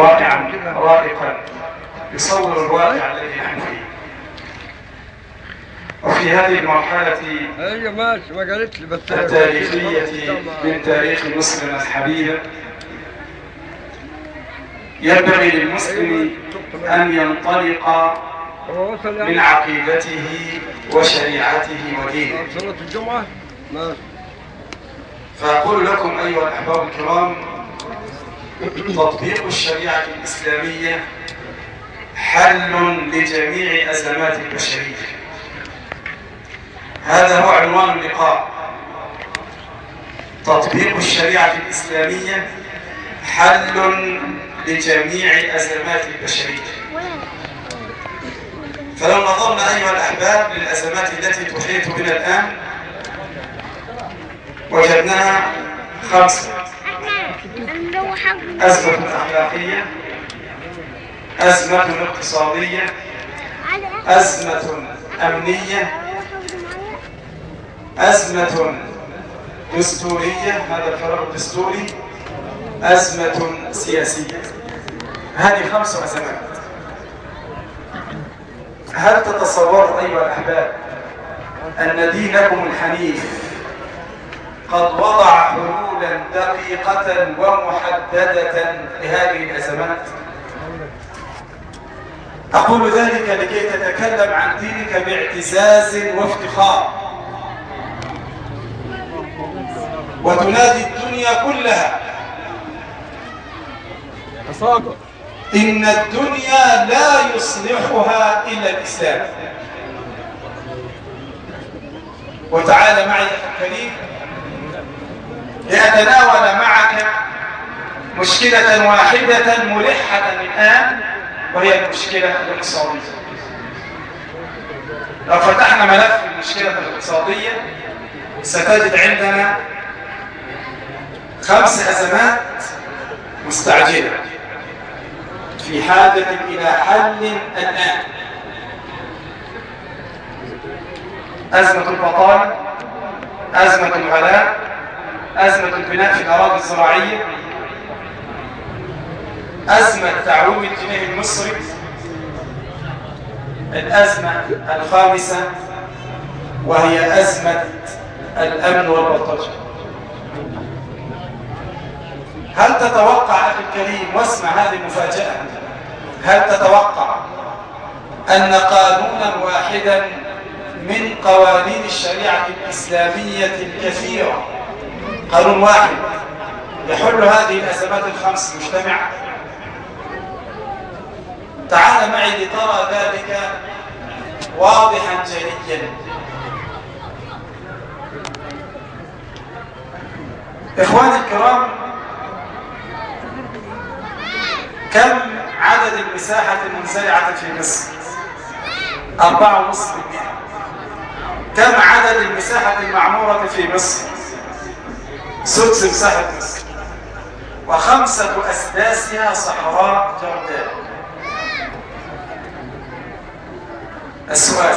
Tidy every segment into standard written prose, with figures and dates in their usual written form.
واقعا رائقا يصور الواقع الذي نحن فيه. وفي هذه المرحلة التاريخية من تاريخ مصر الحبيبة ينبغي للمسلم أن ينطلق من عقيدته وشريعته ودينه. فأقول لكم أيها الأحباب الكرام، تطبيق الشريعة الإسلامية حل لجميع أزمات البشرية. هذا هو عنوان اللقاء: تطبيق الشريعة الإسلامية حل لجميع أزمات البشرية. فلو نظرنا أيها الأحباب للأزمات التي تحيط بنا الآن وجدناها 5: أزمة أخلاقية، أزمة اقتصادية، أزمة أمنية، أزمة دستورية، هذا الفراغ الدستوري، أزمة سياسية. هذه 5 أزمات. هل تتصور أيها الأحباب أن دينكم الحنيف قد وضع حلولا دقيقة ومحددة لهذه الأزمات؟ أقول ذلك لكي تتكلم عن دينك باعتزاز وافتخار وتنادي الدنيا كلها إن الدنيا لا يصلحها إلا الإسلام. وتعال معي أخي الكريم لأتناول معك مشكلة واحدة ملحة الآن، وهي المشكلة الاقتصادية. لو فتحنا ملف المشكلة الاقتصادية ستجد عندنا 5 أزمات مستعجلة في حاجة إلى حل الآن. أزمة البطالة، أزمة الغلاء، أزمة البناء في الأراضي الزراعية، أزمة تعويم الجنيه المصري، الأزمة الخامسة وهي أزمة الأمن والبلطجة. هل تتوقع أخي الكريم، واسمع هذه المفاجأة، هل تتوقع أن قانونا واحدا من قوانين الشريعة الإسلامية الكثيرة، قانون واحد يحل هذه الأزمات ال5 مجتمعة؟ تعال معي لترى ذلك واضحا جليا. إخواني الكرام، كم عدد المساحة المنزرعة في مصر؟ 4.5%. كم عدد المساحة المعمورة في مصر؟ سدس مساحة مصر، و5 أسداسها صحراء جرداء. السؤال: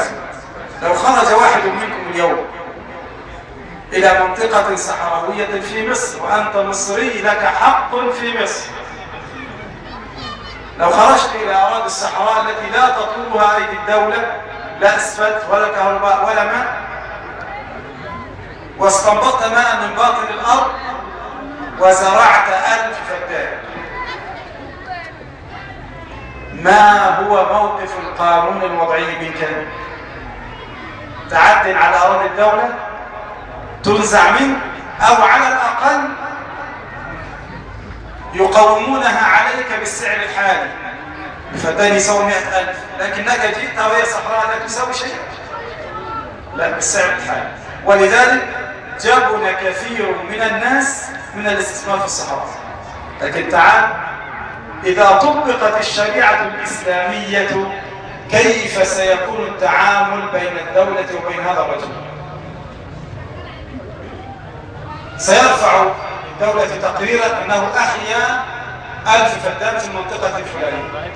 لو خرج واحد منكم اليوم إلى منطقة صحراوية في مصر، وأنت مصري لك حق في مصر، لو خرجت إلى أراضي الصحراء التي لا تطلبها أيدي الدولة، لا أسفلت ولا كهرباء ولا ماء، واستنبطت ماء من باطن الأرض وزرعت 1000 فدان، ما هو موقف القانون الوضعي منك؟ تعدل على أراضي الدولة، تنزع منك، أو على الأقل يقومونها عليك بالسعر الحالي، الفدان يساوي 100,000، لكنك جئت وهي صحراء لا تساوي شيء، لا، بالسعر الحالي. ولذلك جبن كثير من الناس من الاستثمار في الصحراء. لكن تعال، إذا طبقت الشريعة الإسلامية كيف سيكون التعامل بين الدولة وبين هذا الرجل؟ سيرفع الدولة تقريرا أنه أحيا 1000 فدان في المنطقة الفلانية،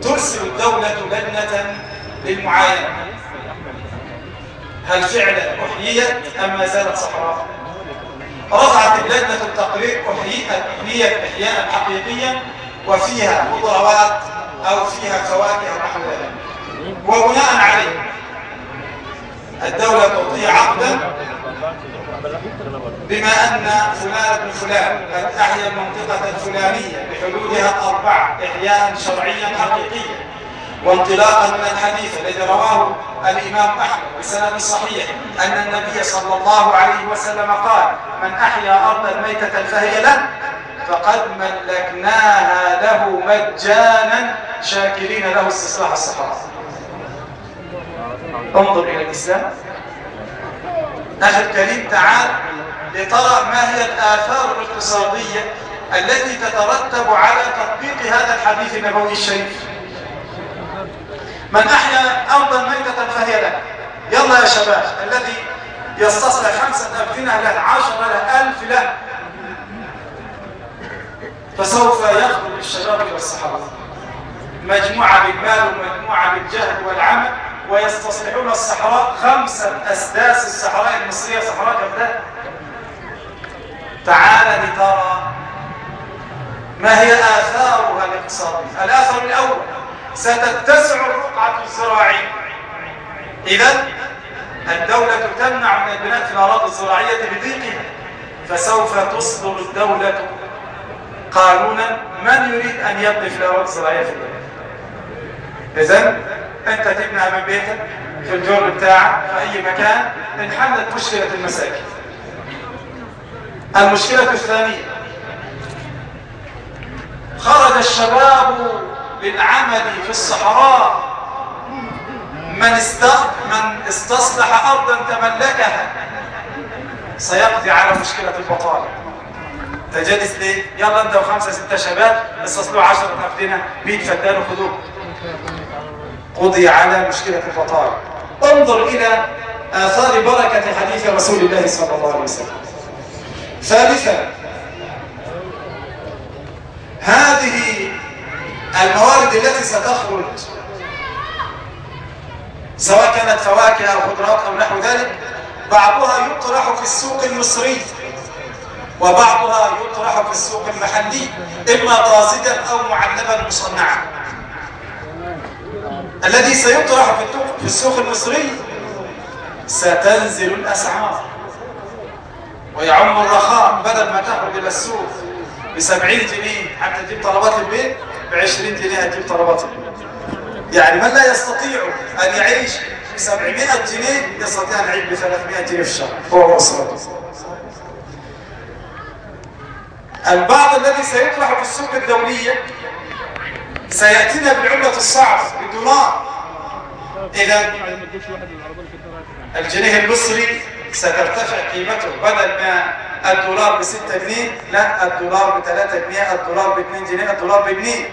ترسل الدولة لجنة للمعاينة، هل فعلا أحييت أم ما زالت صحراء؟ رفعت اللجنة التقرير أحييت إحياء حقيقيا وفيها خضروات أو فيها فواكه ونحو ذلك، وبناء عليه الدولة تعطي عقدا بما أن فلان بن فلان قد أحيا المنطقة الفلانية بحدودها الأربعة إحياء شرعيا حقيقيا، وانطلاقا من الحديث الذي رواه الإمام أحمد بسند صحيح أن النبي صلى الله عليه وسلم قال: من أحيا أرضا ميتة فهي له، فقد ملكناها له مجانا شاكرين له استصلاح الصحراء. انظر إلى الإسلام. أخي الكريم، تعال لترى ما هي الآثار الاقتصادية التي تترتب على تطبيق هذا الحديث النبوي الشريف. من أحيا أرضا ميتة فهي له. يلا يا شباب، الذي يستصلح 5 أبدنة له، 10 له، 1000 له، فسوف يخرج الشباب إلى الصحراء، مجموعة بالمال ومجموعة بالجهد والعمل، ويستصلحون الصحراء. 5 أسداس الصحراء المصرية صحراء كبداء. تعال لترى ما هي آثارها الاقتصادية. الآثر الأول: ستتسع الرقعة الزراعية. إذن الدولة تمنع من البناء في الأراضي الزراعية لضيقها، فسوف تصدر الدولة قانونا من يريد أن يبني في الأراضي الزراعية في البلد. إذن أنت تبني أمام بيتك، في الجور بتاعك، في أي مكان، انحلت مشكلة المساكن. المشكلة الثانية: خرج الشباب للعمل في الصحراء. من استصلح أرضا تملكها سيقضي على مشكلة البطالة. تجلس ليه؟ يلا أنت و5 6 شباب استصلحوا 10 أبدنة، 100 فدان وخذوه. قضي على مشكلة البطالة. انظر إلى آثار بركة حديث رسول الله صلى الله عليه وسلم. ثالثا: هذه الموارد التي ستخرج سواء كانت فواكه أو خضروات أو نحو ذلك، بعضها يطرح في السوق المصري وبعضها يطرح في السوق المحلي، إما طازجا أو معلبا مصنعا. الذي سيطرح في السوق المصري ستنزل الأسعار ويعم الرخاء. بدل ما تخرج إلى السوق ب70 جنيه حتى تجيب طلبات البيت، ب20 جنيه هتجيب طلبات البيت. يعني من لا يستطيع أن يعيش ب700 جنيه يستطيع أن يعيش ب300 جنيه في الشهر هو وأسرته. البعض الذي سيطرح في السوق الدولية سيأتينا بالعملة الصعبة بالدولار. إذا الجنيه المصري سترتفع قيمته، بدل ما الدولار ب6 جنيه، لا، الدولار ب3 جنيه، الدولار ب2 جنيه، الدولار بجنيه.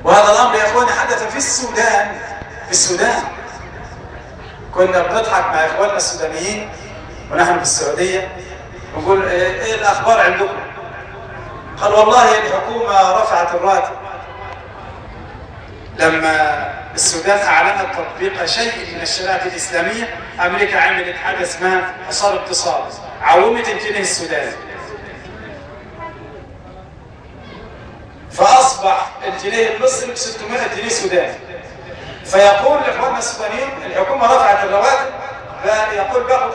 وهذا الأمر يا إخواني حدث في السودان. في السودان كنا بنضحك مع إخواننا السودانيين ونحن في السعودية ونقول: إيه الأخبار عندكم؟ قال: والله الحكومة رفعت الراتب. لما السودان أعلنت تطبيق شيء من الشريعة الإسلامية، أمريكا عملت حاجة اسمها حصار اقتصادي، عومت الجنيه السوداني، فأصبح الجنيه المصري ب 600 جنيه سوداني. فيقول لإخواننا السودانيين: الحكومة رفعت الرواتب، يقول باخد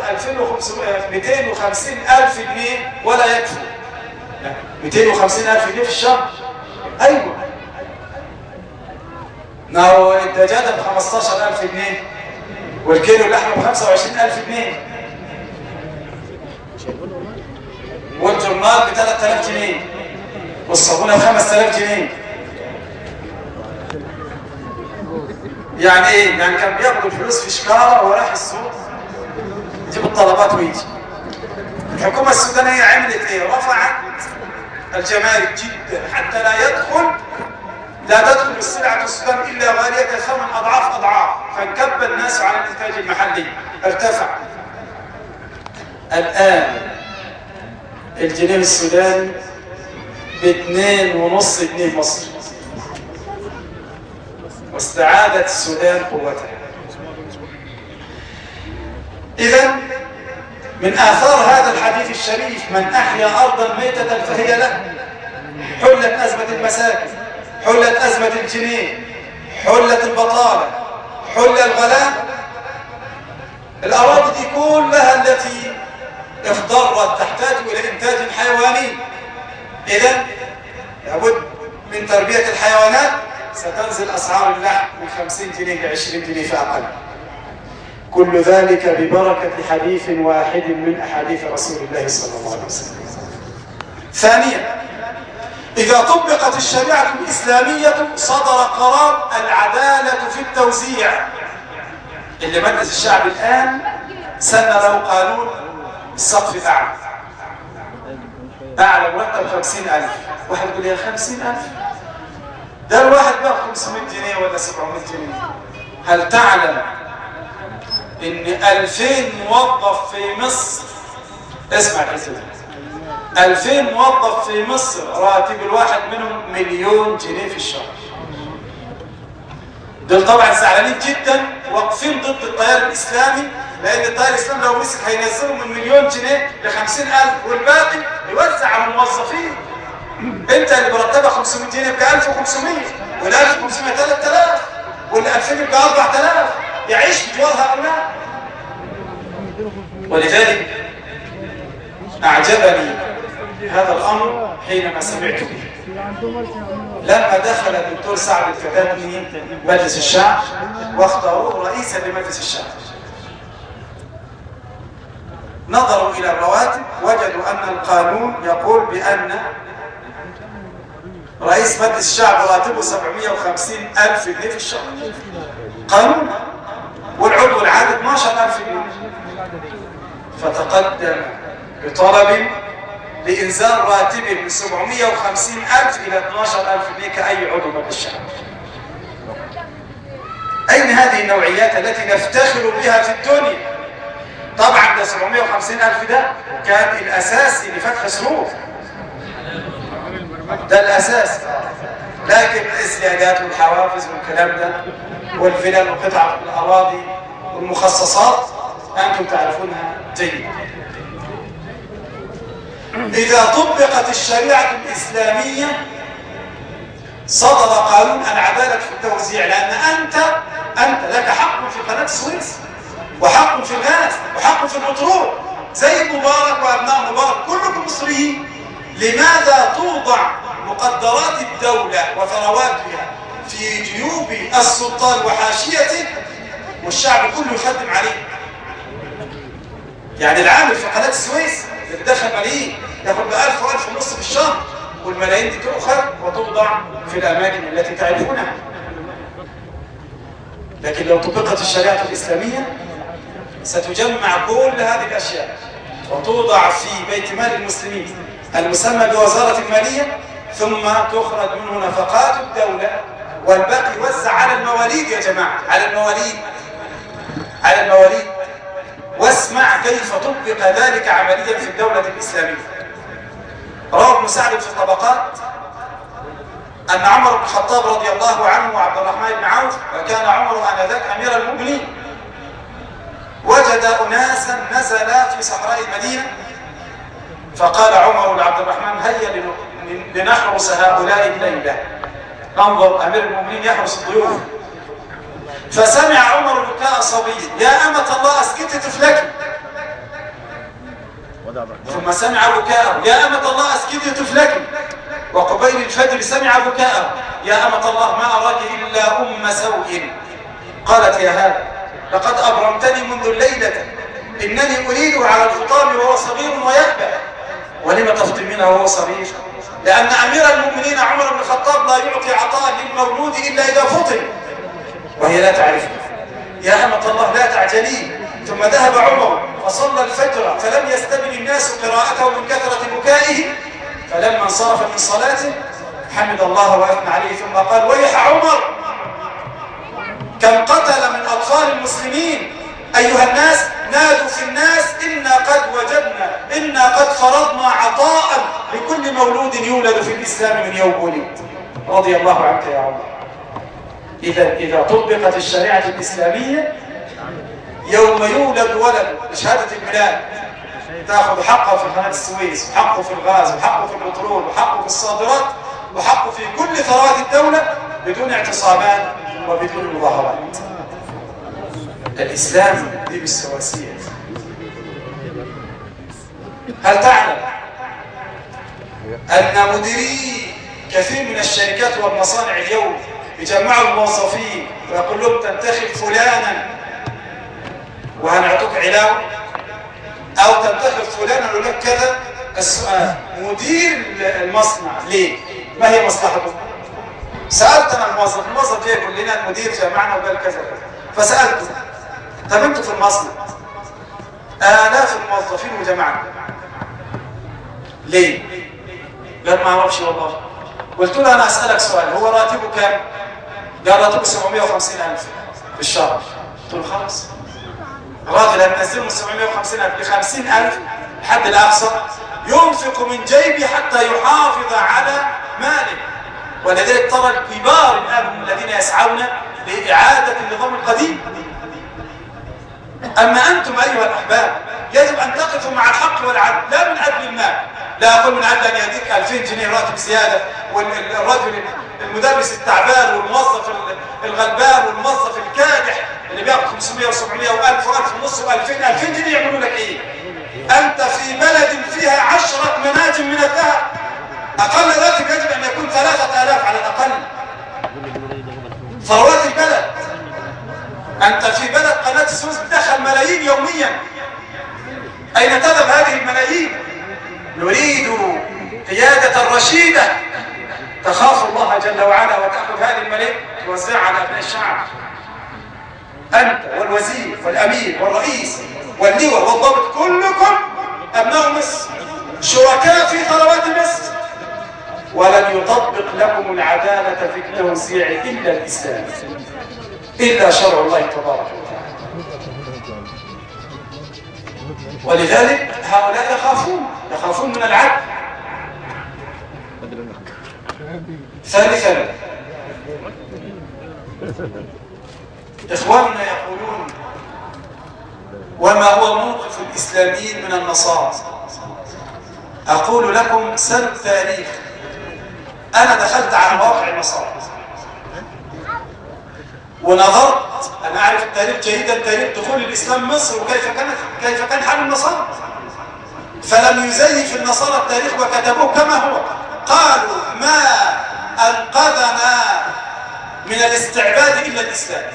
250,000 جنيه ولا يكفي. 250,000 جنيه في الشهر؟ أيوة، ما هو الدجاجة ب 15,000 جنيه والكيلو اللحمة ب 25,000 جنيه والجرنال ب 3,000 جنيه والصابونة ب 5,000 جنيه. يعني ايه؟ يعني كان بياخدوا الفلوس في شكارة وراح السوق يجيب الطلبات ويجي. الحكومة السودانية عملت ايه؟ رفعت الجمارك جدا حتى لا تدخل السلعة السودان إلا غالية 8 أضعاف، فانكب الناس على الإنتاج المحلي، ارتفع. الآن الجنيه السوداني ب2.5 جنيه مصري، واستعادت السودان قوتها. إذن من آثار هذا الحديث الشريف: من أحيا أرضا ميتة فهي له، حلت أزمة المساكن، حلت أزمة الجنيه، حلت البطالة، حل الغلاء. الأراضي دي كلها التي اخضرت تحتاج إلى إنتاج حيواني. إذن لابد من تربية الحيوانات. ستنزل أسعار اللحم من 50 جنيه ل 20 جنيه فأقل. كل ذلك ببركة حديث واحد من أحاديث رسول الله صلى الله عليه وسلم. ثانيا، إذا طبقت الشريعة الإسلامية صدر قرار العدالة في التوزيع، اللي مجلس الشعب الآن سن له قانون السقف الأعلى. أعلى مرتب 50,000. واحد يقول يا 50,000 ده الواحد بياخد 500 جنيه ولا 700 جنيه. هل تعلم إن 2000 موظف في مصر، اسمع كده، 2000 موظف في مصر راتب الواحد منهم 1,000,000 جنيه في الشهر. دول طبعا زعلانين جدا، واقفين ضد التيار الإسلامي، لأن التيار الإسلامي لو مسك هينزلوا من 1,000,000 جنيه ل 50,000 والباقي يوزع على الموظفين. انت اللي مرتبه 500 جنيه يبقى 1500، وال 1500 3000، وال 2000 يبقى 4000. يعيش بجوار هؤلاء. ولذلك أعجبني هذا الأمر حينما سمعت به لما دخل الدكتور سعد الكتاتني مجلس الشعب واختاروه رئيسا لمجلس الشعب. نظروا إلى الرواتب وجدوا أن القانون يقول بأن رئيس مجلس الشعب راتبه 750,000 جنيه في الشهر قانون، والعضو العادي 12,000 جنيه. فتقدم بطلب لإنزال راتبه من 750,000 إلى 12,000 جنيه كأي عضو مجلس الشعب. أين هذه النوعيات التي نفتخر بها في الدنيا؟ طبعا ده 750,000 ده كان الأساسي لفتح سرور، ده الأساس. لكن الزيادات والحوافز والكلام ده والفلل وقطع الأراضي والمخصصات أنتم تعرفونها جيدا. إذا طبقت الشريعة الإسلامية صدر قانون العدالة في التوزيع، لأن أنت لك حق في قناة السويس، وحق في الغاز، وحق في البترول، زي مبارك وأبناء مبارك كلكم مصريين. لماذا توضع مقدرات الدولة وثرواتها في جيوب السلطان وحاشيته والشعب كله يخدم عليه؟ يعني العامل في قناة السويس اللي دخل ملايين ياخد ب1000 و1500 في الشهر، والملايين دي تؤخذ وتوضع في الأماكن التي تعرفونها. لكن لو طبقت الشريعة الإسلامية ستجمع كل هذه الأشياء وتوضع في بيت مال المسلمين المسمى بوزارة المالية، ثم تخرج منه نفقات الدولة، والباقي يوزع على المواليد. يا جماعة على المواليد، على المواليد. واسمع كيف طبق ذلك عمليا في الدولة الإسلامية. روى ابن سعد في الطبقات أن عمر بن الخطاب رضي الله عنه وعبد الرحمن بن عوف، وكان عمر آنذاك أمير المؤمنين، وجد أناسا نزلا في صحراء المدينة، فقال عمر لعبد الرحمن هيا لنحرس هؤلاء الليلة. انظر، أمير المؤمنين يحرس الضيوف. فسمع عمر بكاء صبي، يا أمة الله أسكت طفلك. ثم سمع بكاءه، يا أمة الله أسكت طفلك. وقبيل الفجر سمع بكاءه، يا أمة الله ما أراك إلا أم سوء. قالت يا هذا لقد أبرمتني منذ الليلة، إنني أريده على الفطام وهو صغير ويأبى. ولم تفطمينه وهو صغير؟ لأن أمير المؤمنين عمر بن الخطاب لا يعطي عطاء للمولود إلا إذا فطم، وهي لا تعرفه. يا أمة الله لا تعجلي. ثم ذهب عمر فصلى الفجر، فلم يستبن الناس قراءته من كثرة بكائه. فلما انصرف من صلاته حمد الله وأثنى عليه، ثم قال ويح عمر كم قتل من أطفال المسلمين. أيها الناس نادوا في الناس إنا قد وجدنا، إنا قد فرضنا عطاء لكل مولود يولد في الإسلام من يوم ولد. رضي الله عنك يا عمر. إذا طبقت الشريعة الإسلامية يوم يولد ولد بشهادة الميلاد تأخذ حقه في قناة السويس، وحقه في الغاز، وحقه في البترول، وحقه في الصادرات، وحقه في كل ثروات الدولة بدون اعتصامات وبدون مظاهرات. الإسلام دي بالسواسية. هل تعلم أن مديري كثير من الشركات والمصانع اليوم يجمعوا الموظفين ويقول لهم تنتخب فلانا وهنعطوك علاوة، أو تنتخب فلانا يقول لك كذا؟ السؤال: مدير المصنع ليه؟ ما هي مصلحته؟ سألت أنا الموظف جاي يقول لنا المدير جمعنا وقال كذا كذا، فسألته: طب أنتوا في المصنع آلاف الموظفين وجمعنا ليه؟ قال ما أعرفش والله. قلت له أنا أسألك سؤال، هو راتبه كام؟ قال راتبه 750,000 في الشهر. قلت له خلاص، الراجل هننزله من 750,000 ل 50,000 الحد الأقصى، ينفق من جيبه حتى يحافظ على ماله. ولذلك ترى الكبار الآن الذين يسعون لإعادة النظام القديم. أما أنتم أيها الأحباب يجب أن تقفوا مع الحق والعدل، لا من أجل المال. لا أقول من أجل أن يديك 2000 جنيه راتب زيادة، والرجل المدرس التعبان والموظف الغلبان والموظف الكادح اللي بياخد 500 و700 و1000 و1000 ونص و2000 2000 جنيه يعملوا لك إيه؟ أنت في بلد فيها 10 مناجم من الذهب، أقل راتب يجب أن يكون 3000 على الأقل. ثروات البلد. أنت في بلد قناة السويس بتدخل ملايين يوميا، أين تذهب هذه الملايين؟ نريد قيادة رشيدة تخاف الله جل وعلا وتأخذ هذه الملايين توزعها على أبناء الشعب. أنت والوزير والأمير والرئيس واللواء والضابط كلكم أبناء مصر، شركاء في ثروات مصر. ولن يطبق لكم العدالة في التوزيع إلا الإسلام، إلا شرع الله تبارك وتعالى. ولذلك هؤلاء يخافون من العدل. ثالثا، إخواننا يقولون: وما هو موقف الإسلاميين من النصارى؟ أقول لكم سل التاريخ. أنا دخلت على مواقع النصارى ونظرت، أنا أعرف التاريخ جيدا، تاريخ دخول الإسلام مصر وكيف كان حال النصارى. فلم يزيف النصارى التاريخ وكتبوه كما هو. قالوا: ما أنقذنا من الاستعباد إلا الإسلام.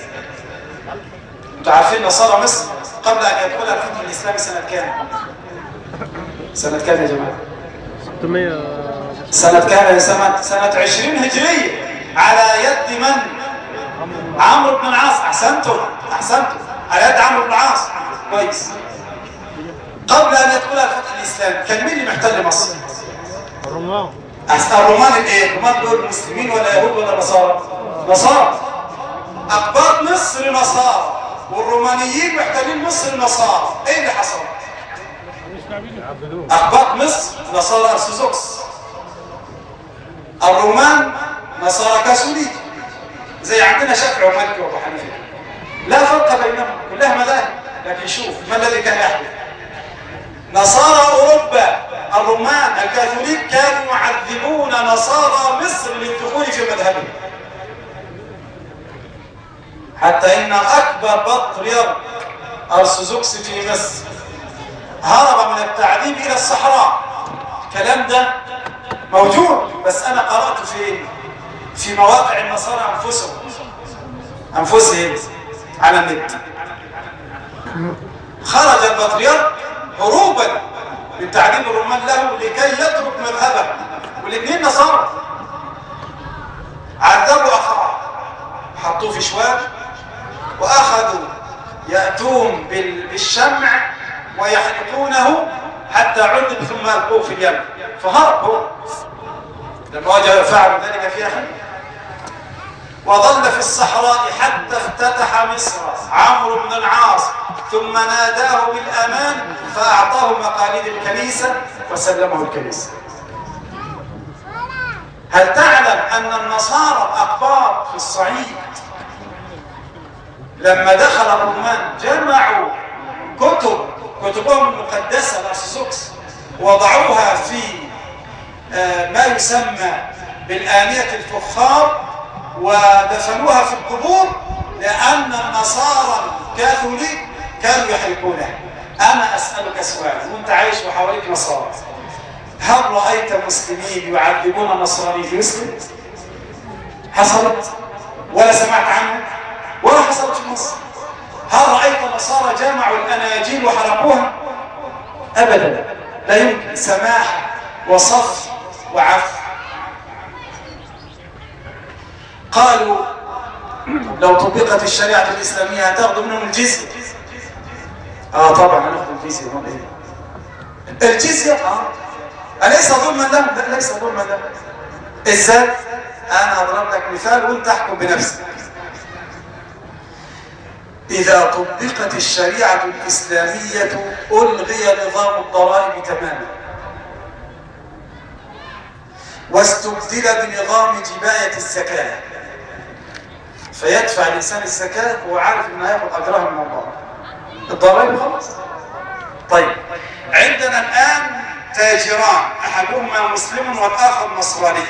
أنتوا عارفين نصارى مصر قبل أن يدخل الحكم الإسلامي سنة كام؟ سنة كام يا جماعة؟ 600. سنة كام؟ سنة 20 هجرية، على يد من؟ عمرو بن العاص. أحسنتم على يد عمرو بن العاص. كويس. قبل أن يدخل الفتح الإسلامي كان مين اللي محتل مصر؟ الرومان. الرومان الايه؟ الرومان دول مسلمين ولا يهود ولا نصارى؟ نصارى. أقباط مصر نصارى، والرومانيين محتلين مصر نصارى. ايه اللي حصل؟ أقباط مصر نصارى أرثوذكس، الرومان نصارى كاثوليك، زي عندنا شافعي ومالكي وابو حنيفه، لا فرق بينهم، كلها مذاهب. لكن شوف ما الذي كان يحدث. نصارى أوروبا الرومان الكاثوليك كانوا يعذبون نصارى مصر للدخول في مذهبهم، حتى إن أكبر بطريرك أرثوذكس في مصر هرب من التعذيب إلى الصحراء. الكلام ده موجود، بس أنا قرأت في مواقع النصارى أنفسهم على النت. خرج البطريرك هروبا من تعذيب الرومان له لكي يترك مذهبه، والاثنين نصارى. عذبوا أخاه، حطوه في شوال وأخذوا يأتون بالشمع ويحرقونه حتى عذب ثم ألقوه في اليم، فهرب هو. لما وجد فعلوا ذلك في أخيه، وظل في الصحراء حتى افتتح مصر عمرو بن العاص، ثم ناداه بالأمان فأعطاه مقاليد الكنيسة وسلمه الكنيسة. هل تعلم أن النصارى الأقباط في الصعيد لما دخل الرومان جمعوا كتبهم المقدسة الأرثوذكس وضعوها في ما يسمى بالآنية الفخار ودفنوها في القبور، لأن النصارى الكاثوليك كانوا يحرقونها. أنا أسألك سؤال، وأنت عايش وحواليك نصارى، هل رأيت مسلمين يعذبون نصراني يسلم؟ حصلت؟ ولا سمعت عنه؟ ولا حصلت في مصر؟ هل رأيت نصارى جمعوا الأناجيل وحرقوها؟ أبدا، لا يمكن. سماح وصف وعفو. قالوا لو طبقت الشريعة الإسلامية هتاخذوا منهم الجزية. طبعا هناخذ الجزية. الجزية أليس ظلما لهم؟ لا، ليس ظلما لهم. إزاي؟ أنا أضرب لك مثال وأنت تحكم بنفسك. إذا طبقت الشريعة الإسلامية ألغي نظام الضرائب تماما، واستبدل بنظام جباية الزكاة، فيدفع الإنسان الزكاة وهو عارف إنه هياخد أجرها من الله. الضرائب خلاص. طيب، عندنا الآن تاجران، أحدهما مسلم والآخر نصراني،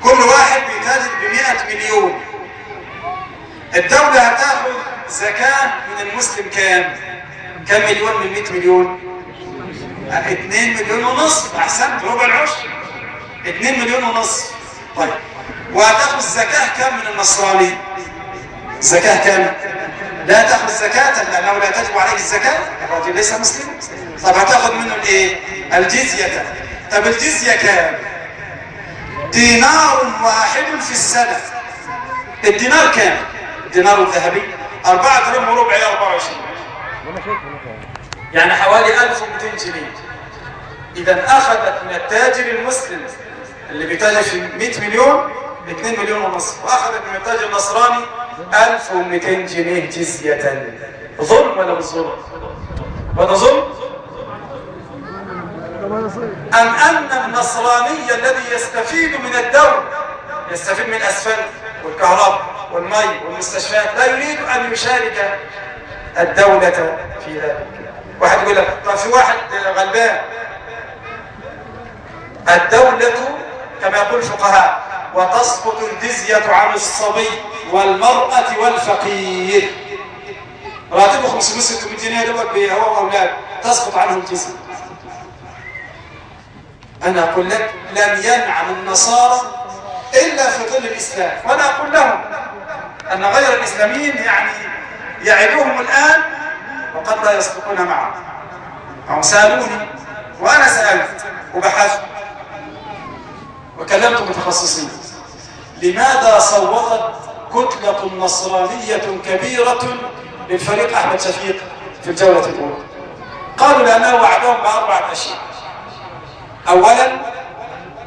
كل واحد بيتاجر ب100 مليون. الدولة هتاخد زكاة من المسلم كم مليون من 100 مليون؟ 2 مليون ونصف. أحسنت، ربع العشر، 2 مليون ونصف. طيب، وهتاخد الزكاة كم من النصراني؟ زكاة كم؟ لا تاخذ زكاة لأنه لا تجب عليه الزكاة، الرجل ليس مسلم. طب هتاخذ منه الايه؟ الجزية. طب الجزية كام؟ دينار واحد في السنة. الدينار كام؟ الدينار الذهبي 4 درهم وربع، 24، يعني حوالي 1200 جنيه. إذا أخذت من التاجر المسلم اللي بيتاجر في 100 مليون 2 مليون ونصف، وأخذت من التاجر النصراني 1200 جنيه جزية. ظلم ولا مش ظلم؟ ولا ظلم؟ أم أن النصراني الذي يستفيد من الدولة، يستفيد من الأسفل والكهرباء والمي والمستشفيات، لا يريد أن يشارك الدولة في ذلك؟ واحد يقول لك طب في واحد غلبان. الدولة كما يقول الفقهاء وتسقط الجزية عن الصبي والمرأة والفقير. راتبه 500-600 جنيه دوت هو وأولاده، تسقط عنه الجزية. أنا أقول لك لن ينعم النصارى إلا في ظل الإسلام، وأنا أقول لهم أن غير الإسلاميين يعني يعدوهم الآن وقد لا يصدقون معهم. هم سألوني وأنا سألت وبحثت وكلمت متخصصين، لماذا صوتت كتلة نصرانية كبيرة للفريق أحمد شفيق في الجولة الأولى؟ قالوا لأنه وعدهم ب4 أشياء. أولا،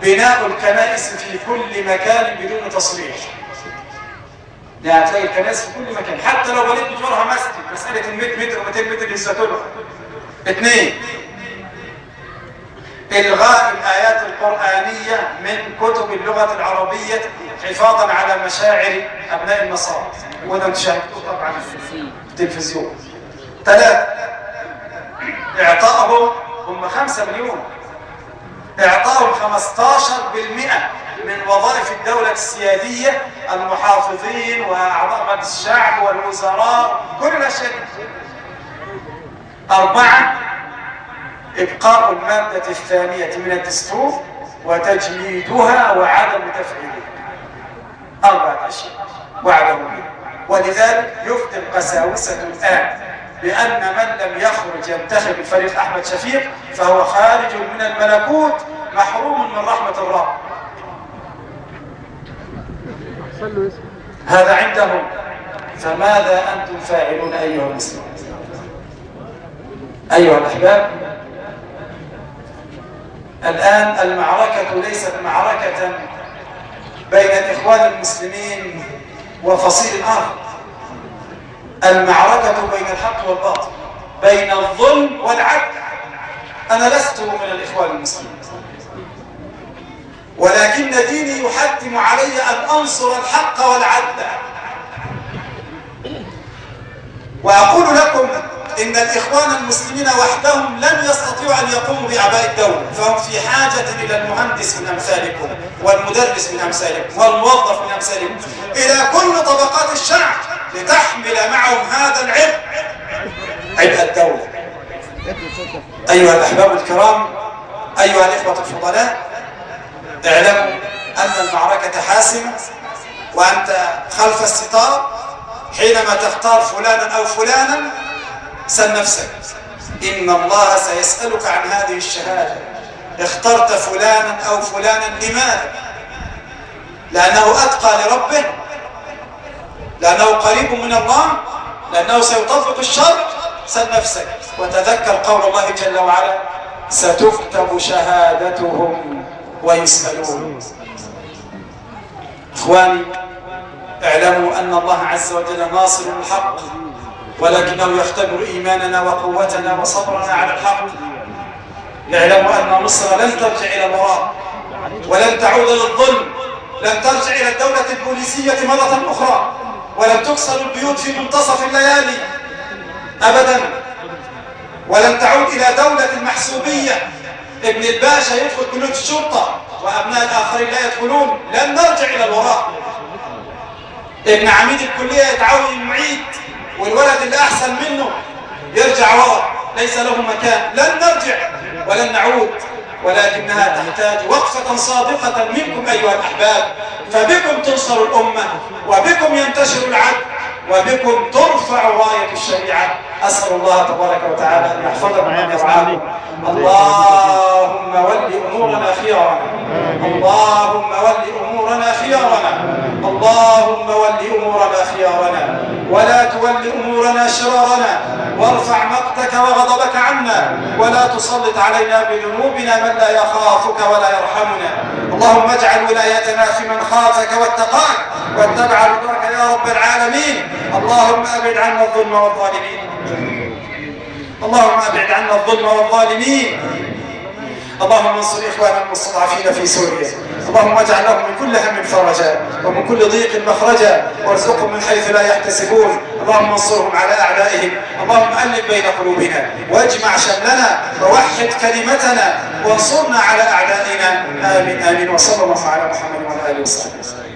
بناء الكنائس في كل مكان بدون تصريح، يعني هتلاقي الكنائس في كل مكان حتى لو بنيت بجوارها مسجد، مسألة 100 متر و200 متر لسه تلغى. 2، إلغاء الآيات القرآنية من كتب اللغة العربية حفاظا على مشاعر أبناء النصارى، وده تشاهدوه طبعا في التلفزيون. 3، إعطائهم، هم 5 مليون، إعطائهم 15% من وظائف الدولة السيادية، المحافظين وأعضاء مجلس الشعب والوزراء، كل الأشياء. 4، إبقاء المادة الثانية من الدستور وتجميدها وعدم تفعيلها. 4 أشياء وعدهم بها. ولذلك يفتي القساوسة الآن بأن من لم يخرج ينتخب الفريق أحمد شفيق فهو خارج من الملكوت، محروم من رحمة الرب. هذا عندهم، فماذا أنتم فاعلون أيها المسلمون؟ أيها الأحباب، الآن المعركة ليست معركة بين الإخوان المسلمين وفصيل آخر، المعركة بين الحق والباطل، بين الظلم والعدل. أنا لست من الإخوان المسلمين، ولكن ديني يحتم علي أن أنصر الحق والعدل. وأقول لكم إن الإخوان المسلمين وحدهم لن يستطيعوا أن يقوموا بأعباء الدولة، فهم في حاجة إلى المهندس من أمثالكم والمدرس من أمثالهم والموظف من أمثالهم إلى كل طبقات الشعب لتحمل معهم هذا العبء، عبء الدولة. أيها الأحباب الكرام، أيها الإخوة الفضلاء، اعلموا أن المعركة حاسمة، وأنت خلف الستار حينما تختار فلانا أو فلانا. سل نفسك، إن الله سيسألك عن هذه الشهادة. اخترت فلانا أو فلانا لماذا؟ لأنه أتقى لربه، لأنه قريب من الله، لأنه سيطبق الشرع. سل نفسك وتذكر قول الله جل وعلا: ستكتب شهادتهم ويسألون. إخواني، اعلموا أن الله عز وجل ناصر الحق، ولكنه يختبر إيماننا وقوتنا وصبرنا على الحق. اعلموا أن مصر لن ترجع إلى الوراء ولن تعود للظلم، لن ترجع إلى الدولة البوليسية مرة أخرى، ولن تكسر البيوت في منتصف الليالي أبدا، ولن تعود إلى دولة المحسوبية، ابن الباشا يدخل كلية الشرطة وأبناء الآخرين لا يدخلون. لن نرجع إلى الوراء. ابن عميد الكلية يتعود المعيد، والولد اللي أحسن منه يرجع وراء، ليس له مكان. لن نرجع ولن نعود، ولكنها تحتاج وقفة صادقة منكم أيها الأحباب، فبكم تنصر الأمة، وبكم ينتشر العدل، وبكم ترفع راية الشريعة. أسأل الله تبارك وتعالى أن يحفظكم وأن يرعاكم. اللهم ول أمورنا خيارنا، اللهم ول أمورنا خيارنا، اللهم ول أمورنا خيارنا، ولا تول أمورنا شرارنا، وارفع مقتك وغضبك عنا، ولا تسلط علينا بذنوبنا من لا يخافك ولا يرحمنا. اللهم اجعل ولايتنا في من خافك واتقاك واتبع رضاك يا رب العالمين. اللهم أبعد عنا الظلم والظالمين، اللهم أبعد عنا الظلم والظالمين. اللهم انصر إخواننا المستضعفين في سوريا، اللهم اجعل لهم من كل هم فرجا ومن كل ضيق مخرجا، وارزقهم من حيث لا يحتسبون. اللهم انصرهم على أعدائهم، اللهم ألف بين قلوبنا واجمع شملنا ووحد كلمتنا وانصرنا على أعدائنا. آمين آمين. وصلى الله على محمد وعلى آله وصحبه.